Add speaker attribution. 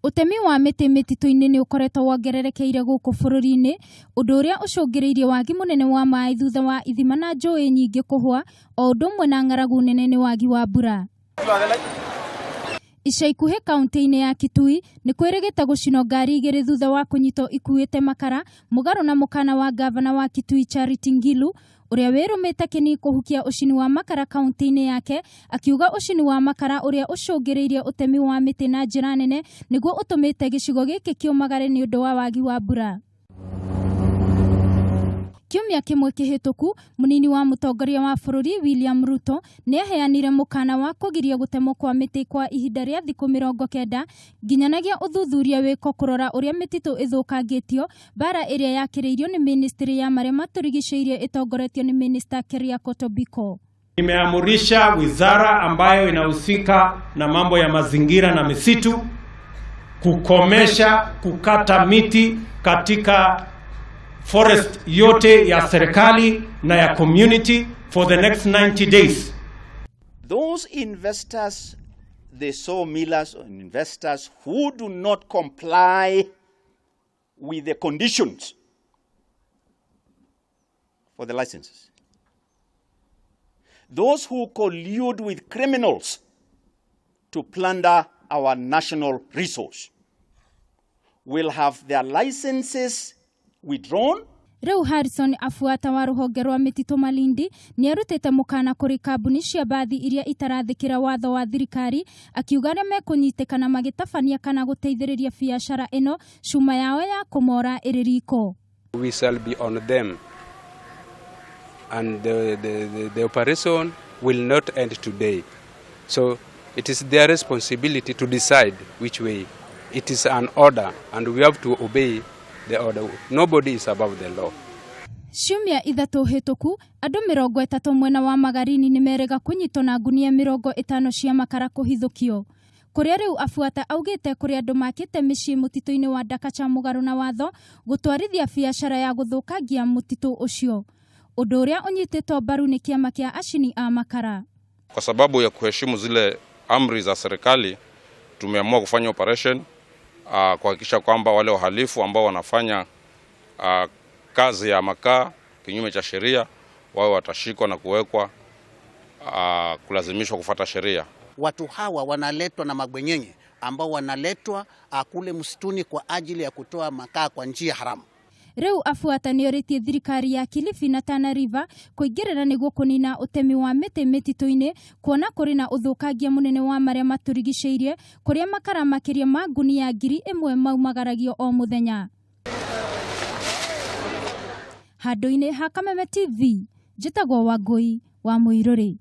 Speaker 1: Utemi wa mititu-ini ni ukoretwo wongererekeire guku bururi-ini, undu uria ucungiriirie wagi munene wa mai thutha wa ithima na njui nyingi kuhwa, o undu umwe na ng'aragu nene ni wagi wa mbura. Ica ikuhi kaunti-ini ya Kitui ni kwirigite gucino ngari igiri thutha wa kunyitwo ikuite makara, mugaru na mukana wa gavana wa Kitui Charity Ngilu, uria wirumite kini kuhukia ucini wa makara kaunti-ini yake, akiuga ucini wa makara uria ucungiriirie utemi wa miti na njira nene niguo utumite gicigo giki kiumagare ni undu wa wagi wa mbura. Kiumia kimwe kihituku, munini wa mutongoria wa bururi William Ruto ni aheanire mukana wa kugiria gutemo kwa miti kwa ihinda ria thiku 90 nginyanagia uthuthuria wiko kurora uria mititu ithukangitio, bara iria yakiriirio ni ministry ya maria maturigiceirie itongoretio ni minister Keriako Tobiko.
Speaker 2: Nimeamurisha wizara ambayo inahusika na mambo ya mazingira na misitu kukomesha kukata miti katika forest yote ya serikali na ya community for the next 90 days.
Speaker 3: Those investors, the sawmillers or investors who do not comply with the conditions for the licenses, those who collude with criminals to plunder our national resource will have their licenses withdrawn.
Speaker 1: Reu Harrison afuata wa ruhonge rwa mititu Malindi ni arutite mukana kuri kambuni cia mbathi iria itarathikira watho wa thirikari, akiuga ni mekunyitikana magitabania kana guteithiriria biashara ino cuma yao ya kumora iririko.
Speaker 4: We shall be on them and the operation will not end today. So it is their responsibility to decide which way. It is an order and we have to obey the order. Nobody is above the law.
Speaker 1: Ciumia ithatu hituku, andu 30 mwena wa Magari-ini ni merega kunyitwo na ngunia 50 cia makara kuhithukio. Kuria riu afuata augite kuri andu makite micii mutitu-ini wa Dakacha mugaru na watho gutwarithia biashara ya guthukangia mutitu ucio. Undu uria unyititwo mbaru ni kiama kia acini a makara.
Speaker 5: Kwa sababu ya kuheshimu zile amri za serikali, tumeamua kufanya operation kuhakikisha kwamba wale wahalifu ambao wanafanya kazi ya makaa kinyume cha sheria wao watashikwa na kuwekwa kulazimishwa kufuata sheria.
Speaker 6: Watu hawa wanaletwa na mabwenyenye ambao wanaletwa kule msituni kwa ajili ya kutoa makaa kwa njia haramu.
Speaker 1: Reu afuata ni oritie thirikari ya Kilifi na Tana River kuingirira niguo kunina utemi wa miti mititu-ini, kuona kuri na uthukangia munene wa maria maturigiceirie kuria makara makiria ma ngunia 1,000 maumagaragio o muthenya. Handu-ini ha Kameme TV, njitagwo Wangui wa Muiruri.